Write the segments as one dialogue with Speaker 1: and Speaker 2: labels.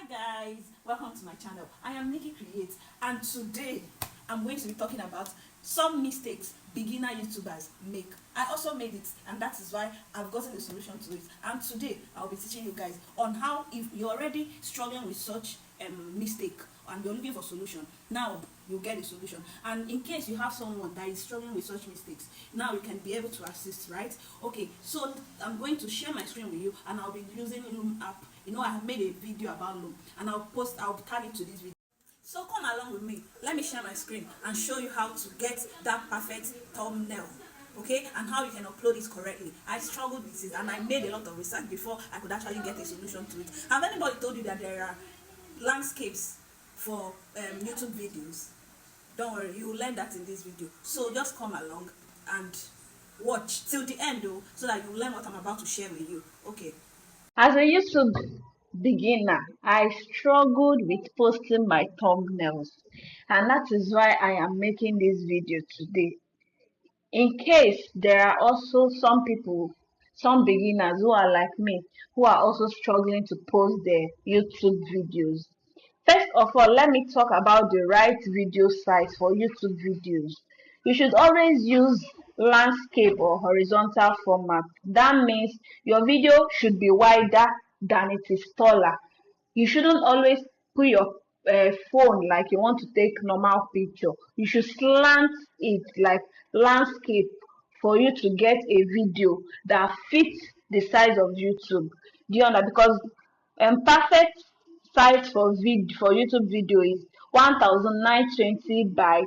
Speaker 1: Hi guys, welcome to my channel. I am Nikki Create, and today I'm going to be talking about some mistakes beginner YouTubers make. I also made it, and that is why I've gotten a solution to it. And today I'll be teaching you guys on how, if you're already struggling with such mistake and you're looking for solution, now you'll get a solution. And in case you have someone that is struggling with such mistakes, now you can be able to assist, right? Okay, so I'm going to share my screen with you, and I'll be using Loom app. You know, I have made a video about Loom, and I'll tag it to this video. So come along with me. Let me share my screen and show you how to get that perfect thumbnail, okay, and how you can upload it correctly. I struggled with it, and I made a lot of research before I could actually get a solution to it. Have anybody told you that there are landscapes for YouTube videos? Don't worry, you will learn that in this video. So just come along and watch till the end though, so that you learn what I'm about to share with you. Okay.
Speaker 2: As a YouTube beginner, I struggled with posting my thumbnails, and that is why I am making this video today. In case there are also some people, some beginners who are like me, who are also struggling to post their YouTube videos. First of all, let me talk about the right video size for YouTube videos. You should always use landscape or horizontal format. That means your video should be wider than it is taller. You shouldn't always put your phone like you want to take normal picture. You should slant it like landscape for you to get a video that fits the size of YouTube. Do you understand? Because perfect size for YouTube video is 1920 by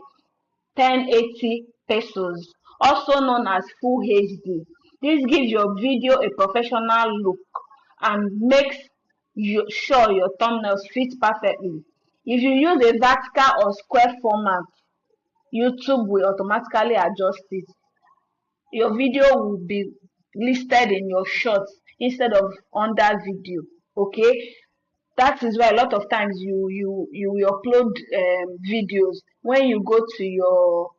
Speaker 2: 1080 pesos, also known as full HD. This gives your video a professional look and makes sure your thumbnails fit perfectly. If you use a vertical or square format, YouTube will automatically adjust it. Your video will be listed in your shorts instead of under video. Okay, that is why a lot of times you will upload videos. When you go to your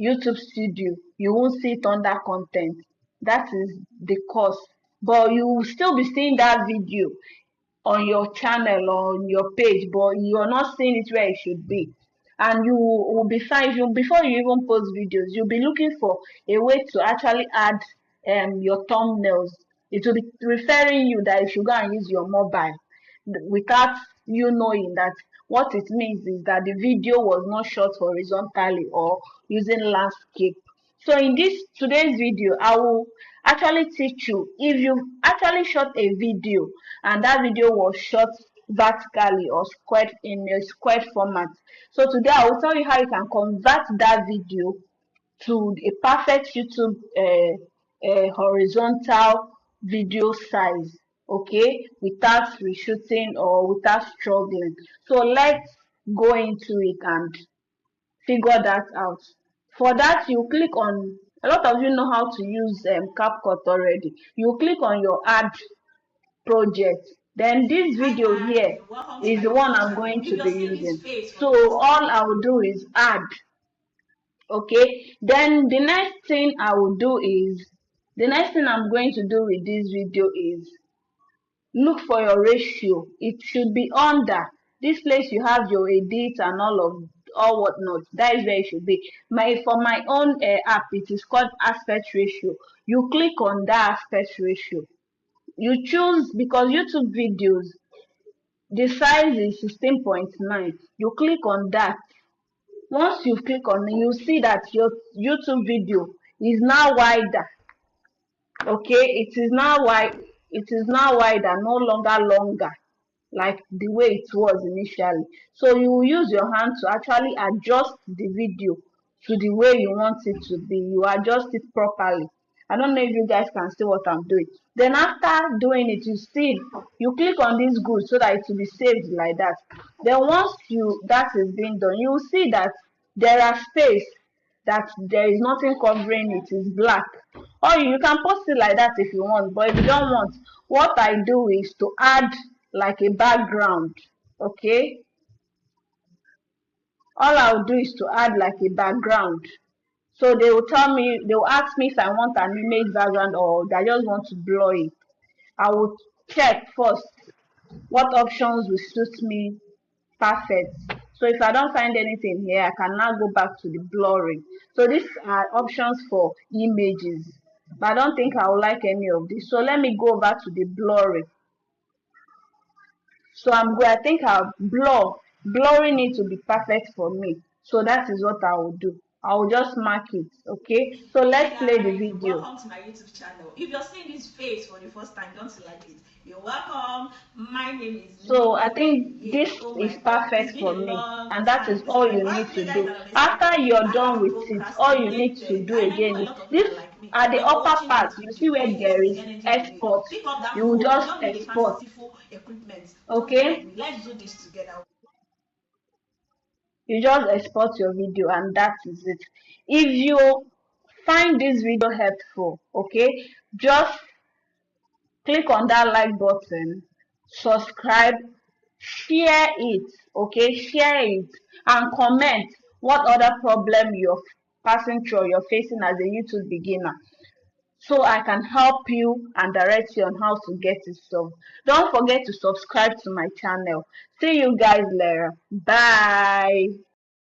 Speaker 2: YouTube studio, you won't see it under content. That is the cause, but you will still be seeing that video on your channel or on your page, but you're not seeing it where it should be. And you will be fine. Before you even post videos, you'll be looking for a way to actually add your thumbnails. It will be referring you that you should go and use your mobile without you knowing that what it means is that the video was not shot horizontally or using landscape. So in today's video, I will actually teach you, if you actually shot a video and that video was shot vertically or squared in a squared format. So today I will tell you how you can convert that video to a perfect YouTube horizontal video size, okay, without reshooting or without struggling. So let's go into it and figure that out. For that, you click on, a lot of you know how to use CapCut already. You click on your add project. Then this video here is the one I'm going to be using. So all I will do is add. Okay, then the next thing I'm going to do with this video is look for your ratio. It should be under this place. You have your edit and all whatnot. That is where it should be. For my own app, it is called aspect ratio. You click on that aspect ratio. You choose, because YouTube videos, the size is 16.9. You click on that. Once you click on it, you see that your YouTube video is now wider. Okay, it is now wider, no longer longer, like the way it was initially. So you will use your hand to actually adjust the video to the way you want it to be. You adjust it properly. I don't know if you guys can see what I'm doing. Then after doing it, you click on this good so that it will be saved like that. Then once that is being done, you will see that there are space, that there is nothing covering it, is black. Or you can post it like that if you want, but if you don't want, what I do is to add like a background. Okay, all I'll do is to add like a background. So they will ask me if I want an image background or I just want to blur it. I will check first what options will suit me perfect. So if I don't find anything here, I can now go back to the blurring. So these are options for images, but I don't think I will like any of this. So let me go over to the blurring. So I think I'll blurring need to be perfect for me. So that is what I will do. I will just mark it. Okay, so
Speaker 1: Hey
Speaker 2: let's play the
Speaker 1: guys,
Speaker 2: video.
Speaker 1: welcome to my YouTube channel. If you're seeing this face for the first time, don't you like it? You're welcome. My name is
Speaker 2: So I
Speaker 1: Nikki
Speaker 2: think this
Speaker 1: Create. Oh
Speaker 2: is
Speaker 1: my god, it's
Speaker 2: perfect
Speaker 1: been
Speaker 2: for
Speaker 1: a
Speaker 2: me,
Speaker 1: long
Speaker 2: and that is
Speaker 1: time. This is
Speaker 2: all
Speaker 1: my
Speaker 2: you need
Speaker 1: first
Speaker 2: to
Speaker 1: video, guys,
Speaker 2: do.
Speaker 1: that I'm
Speaker 2: After
Speaker 1: excited.
Speaker 2: you're
Speaker 1: I
Speaker 2: done
Speaker 1: have
Speaker 2: with it, all you need to
Speaker 1: procrastinated,
Speaker 2: do
Speaker 1: and I know
Speaker 2: again
Speaker 1: a
Speaker 2: is
Speaker 1: lot of you
Speaker 2: this.
Speaker 1: are like me.
Speaker 2: At the
Speaker 1: When you're
Speaker 2: upper
Speaker 1: watching
Speaker 2: part,
Speaker 1: this
Speaker 2: you see
Speaker 1: video
Speaker 2: where
Speaker 1: and you don't
Speaker 2: there
Speaker 1: see
Speaker 2: is
Speaker 1: anything today,
Speaker 2: export.
Speaker 1: pick up that
Speaker 2: You will
Speaker 1: phone. You
Speaker 2: just
Speaker 1: don't need a
Speaker 2: export.
Speaker 1: fanciful equipment. Just be like
Speaker 2: Okay,
Speaker 1: me. Let's do this together.
Speaker 2: you just export your video, and that is it. If you find this video helpful, okay, just click on that like button, subscribe, share it, okay, share it, and comment what other problem you're passing through or you're facing as a YouTube beginner, so I can help you and direct you on how to get it solved. Don't forget to subscribe to my channel. See you guys later. Bye.